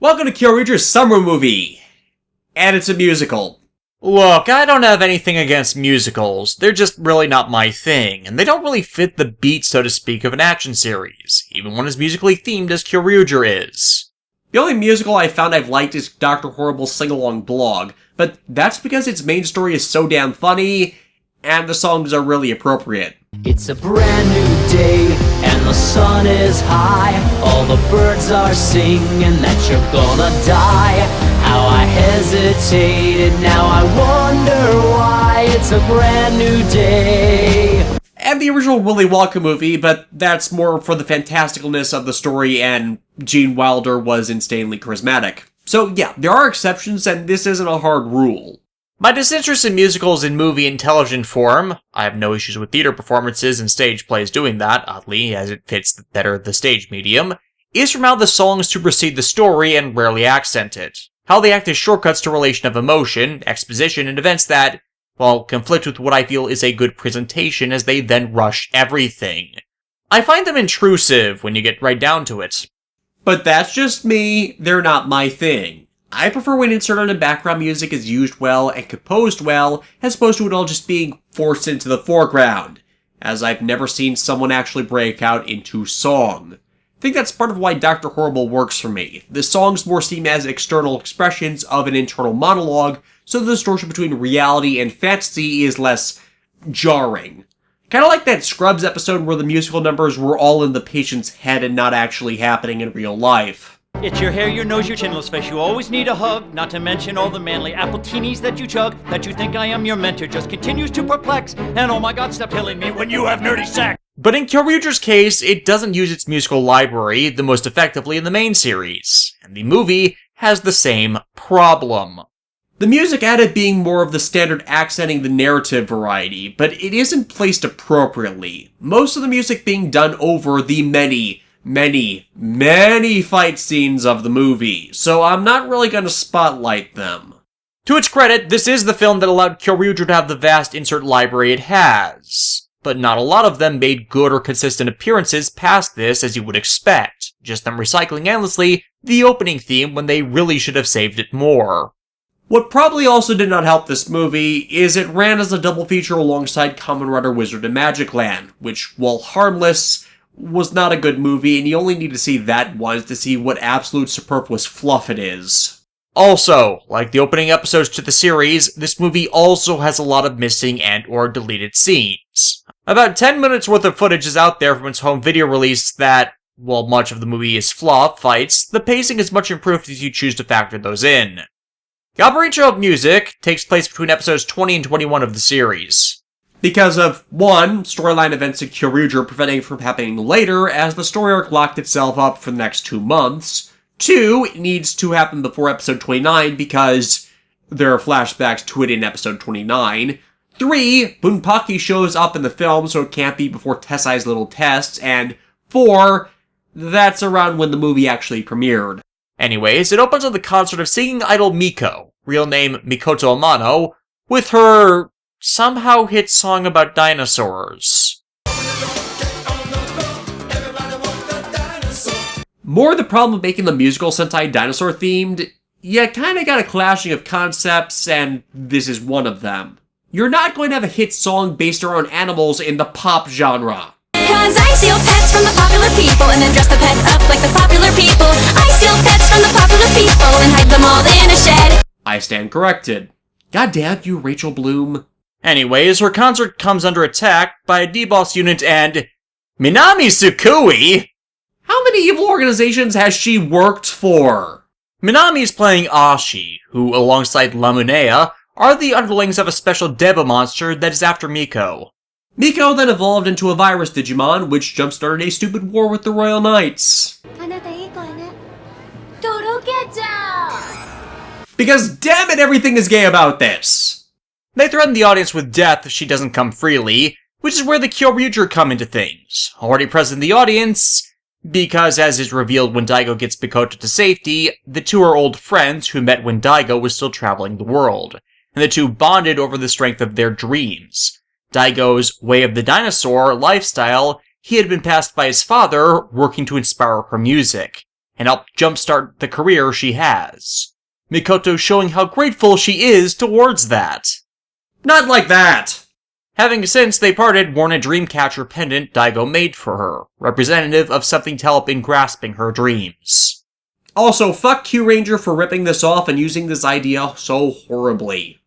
Welcome to Kyouryuger's Summer Movie! And it's a musical. Look, I don't have anything against musicals, they're just really not my thing, and they don't really fit the beat, so to speak, of an action series, even one as musically themed as Kyouryuger is. The only musical I found I've liked is Dr. Horrible's sing-along blog, but that's because its main story is so damn funny, and the songs are really appropriate. It's a brand new day, and the sun is high. All the birds are singing that you're gonna die. How I hesitated, now I wonder why. It's a brand new day. And the original Willy Wonka movie, but that's more for the fantasticalness of the story, and Gene Wilder was insanely charismatic. So yeah, there are exceptions, and this isn't a hard rule. My disinterest in musicals in movie and television form, I have no issues with theater performances and stage plays doing that, oddly, as it fits better the stage medium, is from how the songs supersede the story and rarely accent it. How they act as shortcuts to relation of emotion, exposition, and events that, well, conflict with what I feel is a good presentation as they then rush everything. I find them intrusive when you get right down to it. But that's just me, they're not my thing. I prefer when inserted and background music is used well and composed well, as opposed to it all just being forced into the foreground, as I've never seen someone actually break out into song. I think that's part of why Dr. Horrible works for me. The songs more seem as external expressions of an internal monologue, so the distortion between reality and fantasy is less jarring. Kinda like that Scrubs episode where the musical numbers were all in the patient's head and not actually happening in real life. It's your hair, your nose, your chinless face. You always need a hug, not to mention all the manly appletinis that you chug. That you think I am your mentor just continues to perplex. And oh my god, stop telling me when you have nerdy sex. But in Kyouryuger's case, it doesn't use its musical library the most effectively in the main series, and the movie has the same problem. The music added being more of the standard accenting the narrative variety, but it isn't placed appropriately. Most of the music being done over the many fight scenes of the movie, so I'm not really gonna spotlight them. To its credit, this is the film that allowed Kyouryuger to have the vast insert library it has, but not a lot of them made good or consistent appearances past this as you would expect, just them recycling endlessly the opening theme when they really should have saved it more. What probably also did not help this movie is it ran as a double feature alongside Kamen Rider Wizard and Magic Land, which, while harmless, was not a good movie, and you only need to see that once to see what absolute superfluous fluff it is. Also, like the opening episodes to the series, this movie also has a lot of missing and or deleted scenes. About 10 minutes worth of footage is out there from its home video release that, while much of the movie is fluff fights, the pacing is much improved if you choose to factor those in. Gaburincho music takes place between episodes 20 and 21 of the series. Because of, 1, storyline events in Kyouryuger preventing it from happening later, as the story arc locked itself up for the next 2 months. 2, it needs to happen before episode 29 because there are flashbacks to it in episode 29. 3, Bunpaki shows up in the film, so it can't be before Tessai's little tests. And 4, that's around when the movie actually premiered. Anyways, it opens on the concert of singing idol Miko, real name Mikoto Amano, with her somehow hit song about dinosaurs. More the problem of making the musical Sentai dinosaur themed, you kinda got a clashing of concepts, and this is one of them. You're not going to have a hit song based around animals in the pop genre. Cause I steal pets from the popular people and then dress the pets up like the popular people. I steal pets from the popular people and hide them all in a shed. I stand corrected. God damn you, Rachel Bloom. Anyways, her concert comes under attack by a D-Boss unit and Minami Tsukui. How many evil organizations has she worked for? Minami's playing Ashi, who, alongside Lamunea, are the underlings of a special Deba monster that is after Miko. Miko then evolved into a virus Digimon, which jump-started a stupid war with the Royal Knights. Because damn it, everything is gay about this! They threaten the audience with death if she doesn't come freely, which is where the Kyouryuger come into things. Already present in the audience, because as is revealed when Daigo gets Mikoto to safety, the two are old friends who met when Daigo was still traveling the world, and the two bonded over the strength of their dreams. Daigo's Way of the Dinosaur lifestyle he had been passed by his father, working to inspire her music. and help jumpstart the career she has. Mikoto showing how grateful she is towards that. Not like that! Having since they parted, worn a Dreamcatcher pendant Daigo made for her, representative of something to help in grasping her dreams. Also, fuck Kyouryuger for ripping this off and using this idea so horribly.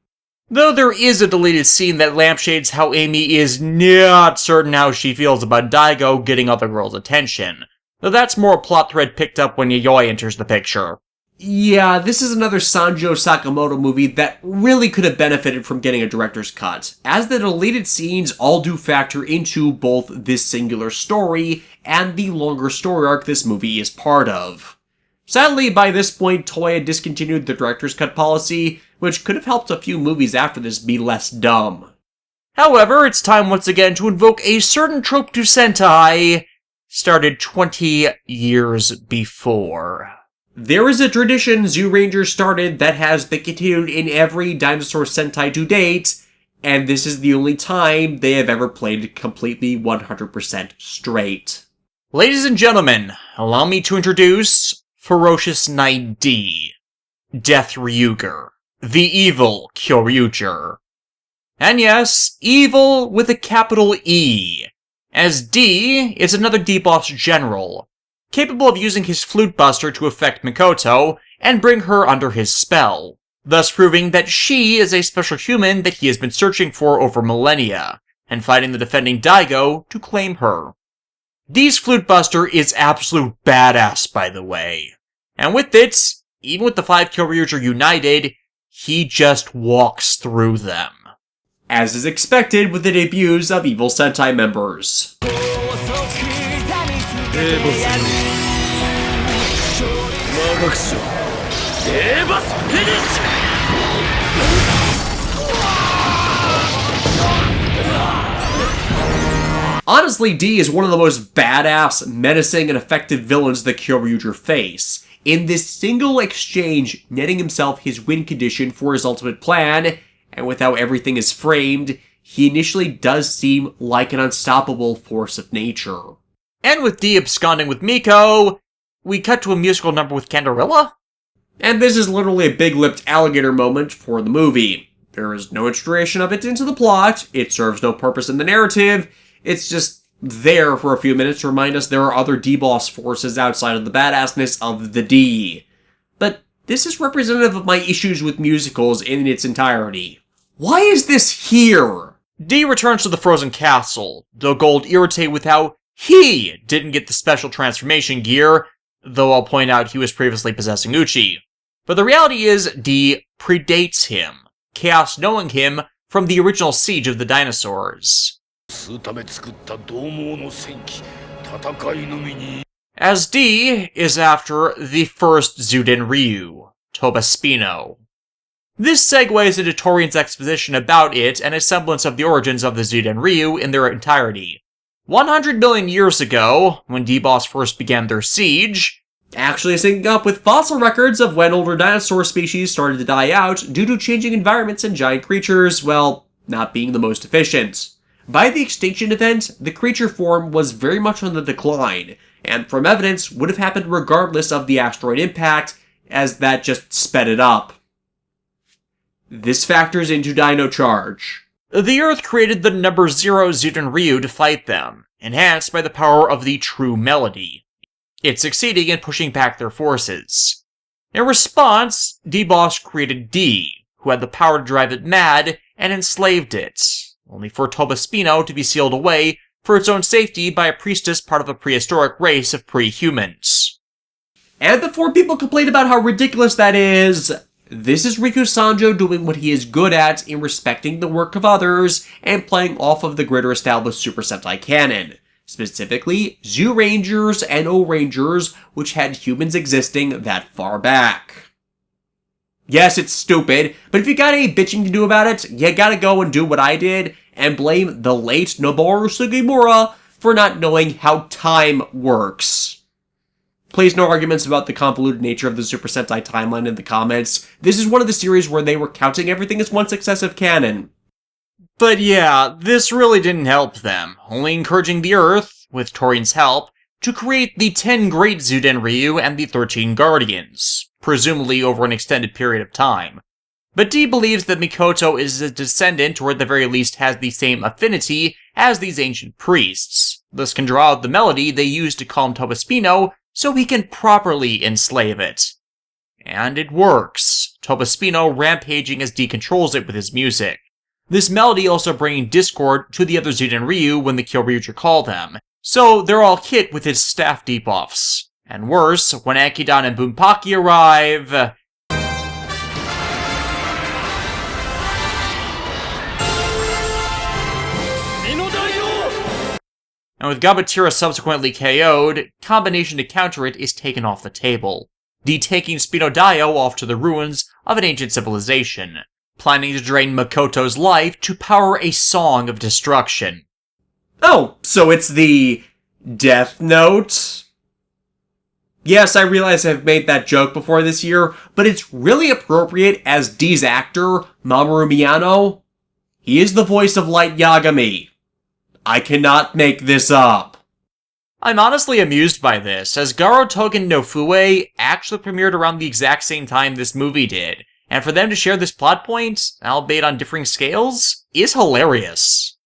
Though there is a deleted scene that lampshades how Amy is not certain how she feels about Daigo getting other girls' attention. Though that's more a plot thread picked up when Yayoi enters the picture. Yeah, this is another Sanjo Sakamoto movie that really could have benefited from getting a director's cut, as the deleted scenes all do factor into both this singular story and the longer story arc this movie is part of. Sadly, by this point, Toei had discontinued the director's cut policy, which could have helped a few movies after this be less dumb. However, it's time once again to invoke a certain trope to Sentai, started 20 years before. There is a tradition Zyuden started that has been continued in every Dinosaur Sentai to date, and this is the only time they have ever played completely 100% straight. Ladies and gentlemen, allow me to introduce Ferocious Knight D, Death Ryuger, the evil Kyouryuger. And yes, evil with a capital E, as D is another D-Boss general, capable of using his flute buster to affect Mikoto and bring her under his spell, thus proving that she is a special human that he has been searching for over millennia, and fighting the defending Daigo to claim her. D's flute buster is absolute badass, by the way, and with it, even with the 5 Kyouryuger united, he just walks through them. As is expected with the debuts of evil Sentai members. Honestly, D is one of the most badass, menacing, and effective villains the Kyouryuger face. In this single exchange, netting himself his win condition for his ultimate plan, and with how everything is framed, he initially does seem like an unstoppable force of nature. And with D absconding with Miko, we cut to a musical number with Canderilla? And this is literally a big-lipped alligator moment for the movie. There is no integration of it into the plot, it serves no purpose in the narrative, it's just there for a few minutes to remind us there are other D-Boss forces outside of the badassness of the D. But this is representative of my issues with musicals in its entirety. Why is this here? D returns to the frozen castle, though Gold irritated with how he didn't get the special transformation gear, though I'll point out he was previously possessing Uchi. But the reality is, D predates him, Chaos knowing him from the original Siege of the Dinosaurs. As D is after the first Zyuden Ryu, Tobaspino. This segues into Torian's exposition about it and a semblance of the origins of the Zyuden Ryu in their entirety. 100 million years ago, when D-Boss first began their siege, actually syncing up with fossil records of when older dinosaur species started to die out due to changing environments and giant creatures, well, not being the most efficient. By the extinction event, the creature form was very much on the decline, and from evidence would have happened regardless of the asteroid impact, as that just sped it up. This factors into Dino Charge. The Earth created the number 0 Zyuden Ryu to fight them, enhanced by the power of the True Melody. It succeeding in pushing back their forces. In response, D-Boss created D, who had the power to drive it mad, and enslaved it, only for Tobaspino to be sealed away for its own safety by a priestess part of a prehistoric race of pre-humans. And before people complain about how ridiculous that is, this is Riku Sanjo doing what he is good at in respecting the work of others and playing off of the greater established Super Sentai canon. Specifically, Zyurangers and O-Rangers, which had humans existing that far back. Yes, it's stupid, but if you got any bitching to do about it, you gotta go and do what I did and blame the late Noboru Sugimura for not knowing how time works. Please, no arguments about the convoluted nature of the Super Sentai timeline in the comments. This is one of the series where they were counting everything as one successive canon. But yeah, this really didn't help them, only encouraging the Earth, with Torian's help, to create the 10 Great Zyuden Ryu and the 13 Guardians, presumably over an extended period of time. But D believes that Mikoto is a descendant, or at the very least has the same affinity as these ancient priests, thus can draw out the melody they use to calm Tobaspino so he can properly enslave it. And it works, Tobaspino rampaging as D controls it with his music. This melody also bringing discord to the other Zyuden Ryu when the Kyouryuger call them, so they're all hit with his staff debuffs. And worse, when Ankidan and Bunpaki arrive... And with Gaburincho subsequently KO'd, combination to counter it is taken off the table. D taking Spinodaio off to the ruins of an ancient civilization, planning to drain Mikoto's life to power a song of destruction. Oh, so it's the Death Note? Yes, I realize I've made that joke before this year, but it's really appropriate as D's actor, Mamoru Miyano. He is the voice of Light Yagami. I cannot make this up. I'm honestly amused by this, as Garo Togen no Fue actually premiered around the exact same time this movie did, and for them to share this plot point, albeit on differing scales, is hilarious.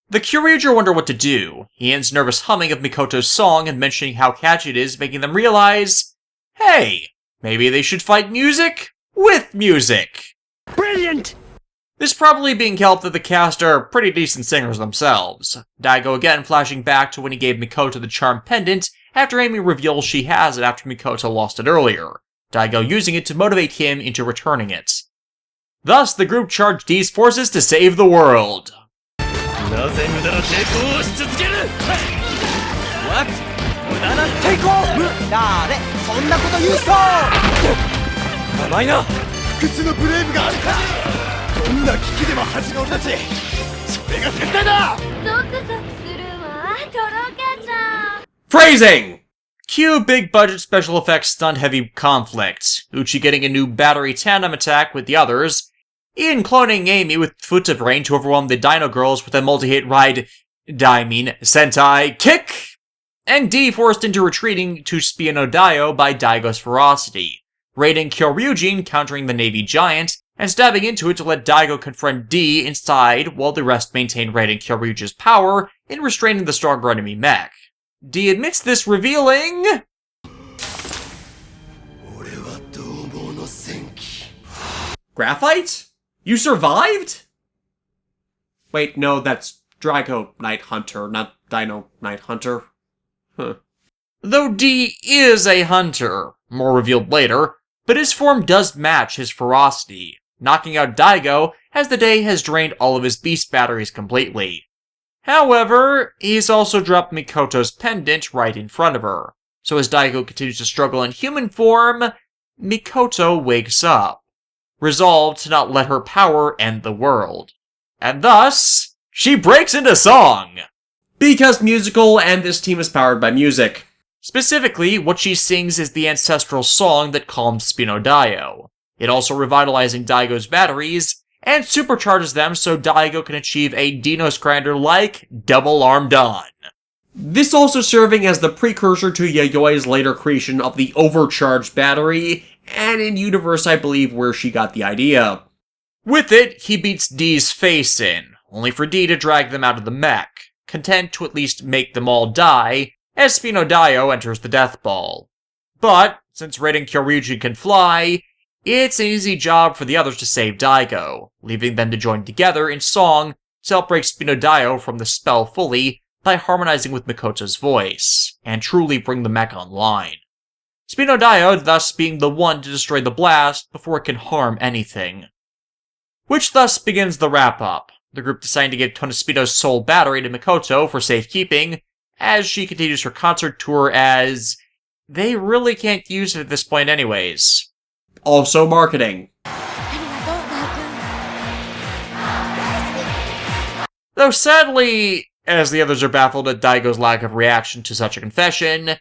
The Kyouryuger wonder what to do. He ends nervous humming of Mikoto's song and mentioning how catchy it is, making them realize, hey, maybe they should fight music with music. Brilliant! This probably being helped that the cast are pretty decent singers themselves. Daigo again flashing back to when he gave Mikoto the charm pendant after Amy reveals she has it after Mikoto lost it earlier, Daigo using it to motivate him into returning it. Thus, the group charged D's forces to save the world. What? 無駄な抵抗！誰そんなこと言う人！甘いな！不屈のブレイブがあるからどんな危機でも恥の俺たちそれが絶対だ！ゾクゾクするわとろけちゃう Phrasing! Cue big budget special effects stunt heavy conflict, Uchi getting a new battery tandem attack with the others, Ian cloning Amy with Futa Brain to overwhelm the Dino Girls with a multi-hit ride Sentai kick, and D forced into retreating to Spinodaio by Daigo's ferocity, raiding Kyouryuger countering the Navy Giant, and stabbing into it to let Daigo confront D inside while the rest maintain raiding Kyouryuger's power in restraining the stronger enemy mech. D admits this, revealing... Graphite? You survived? Wait, no, that's Drago Night Hunter, not Dino Night Hunter. Huh. Though D is a hunter, more revealed later, but his form does match his ferocity, knocking out Daigo as the day has drained all of his beast batteries completely. However, he's also dropped Mikoto's pendant right in front of her, so as Daigo continues to struggle in human form, Mikoto wakes up, resolved to not let her power end the world. And thus, she breaks into song! Because musical, and this team is powered by music. Specifically, what she sings is the ancestral song that calms Spinodaio, it also revitalizing Daigo's batteries, and supercharges them so Daigo can achieve a Dinos grinder like Double Arm Dawn. This also serving as the precursor to Yayoi's later creation of the overcharged battery, and in universe I believe where she got the idea. With it, he beats D's face in, only for D to drag them out of the mech, content to at least make them all die, as Spinodaio enters the Death Ball. But, since raiding Kyouryuger can fly, it's an easy job for the others to save Daigo, leaving them to join together in song to help break Spinodaio from the spell fully by harmonizing with Mikoto's voice, and truly bring the mech online. Spinodaio thus being the one to destroy the blast before it can harm anything. Which thus begins the wrap-up, the group deciding to give Tonaspino's soul battery to Mikoto for safekeeping, as she continues her concert tour as... they really can't use it at this point anyways. Also marketing. Though sadly, as the others are baffled at Daigo's lack of reaction to such a confession,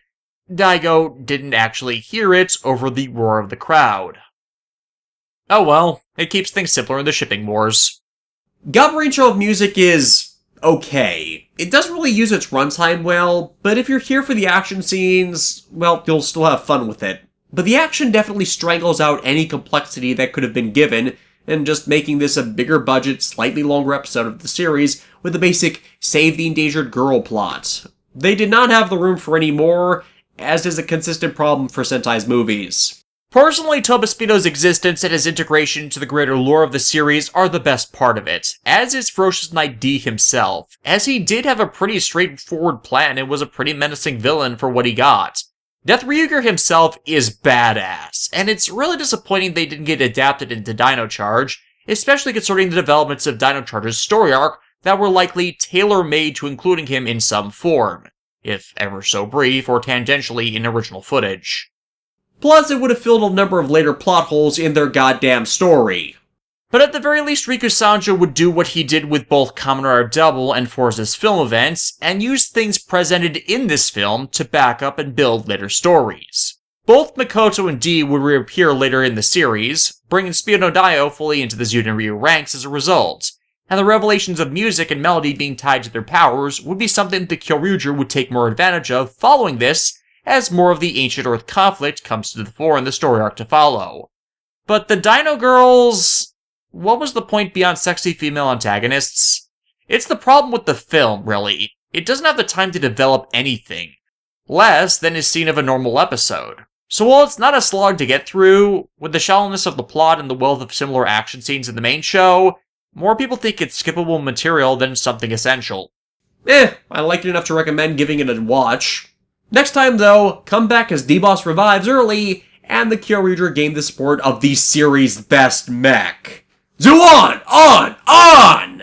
Daigo didn't actually hear it over the roar of the crowd. Oh well, it keeps things simpler in the shipping wars. Gaburincho of music is okay. It doesn't really use its runtime well, but if you're here for the action scenes, well, you'll still have fun with it. But the action definitely strangles out any complexity that could have been given, and just making this a bigger budget, slightly longer episode of the series with the basic save the endangered girl plot. They did not have the room for any more, as is a consistent problem for Sentai's movies. Personally, Tobespino's existence and his integration into the greater lore of the series are the best part of it, as is Ferocious Knight D himself, as he did have a pretty straightforward plan and was a pretty menacing villain for what he got. Kyouryuger himself is badass, and it's really disappointing they didn't get adapted into Dino Charge, especially considering the developments of Dino Charge's story arc that were likely tailor-made to including him in some form, if ever so brief or tangentially in original footage. Plus, it would have filled a number of later plot holes in their goddamn story. But at the very least, Riku Sanjo would do what he did with both Kamen Rider Double and Forza's film events, and use things presented in this film to back up and build later stories. Both Mikoto and D would reappear later in the series, bringing Spio no Dio fully into the Zyuden Ryu ranks as a result, and the revelations of music and melody being tied to their powers would be something the Kyouryuger would take more advantage of following this, as more of the Ancient Earth conflict comes to the fore in the story arc to follow. But the Dino Girls... what was the point beyond sexy female antagonists? It's the problem with the film, really. It doesn't have the time to develop anything. Less than is seen of a normal episode. So while it's not a slog to get through, with the shallowness of the plot and the wealth of similar action scenes in the main show, more people think it's skippable material than something essential. I liked it enough to recommend giving it a watch. Next time, though, come back as D-Boss revives early, and the Kyouryuger gained the support of the series' best mech. Zo on!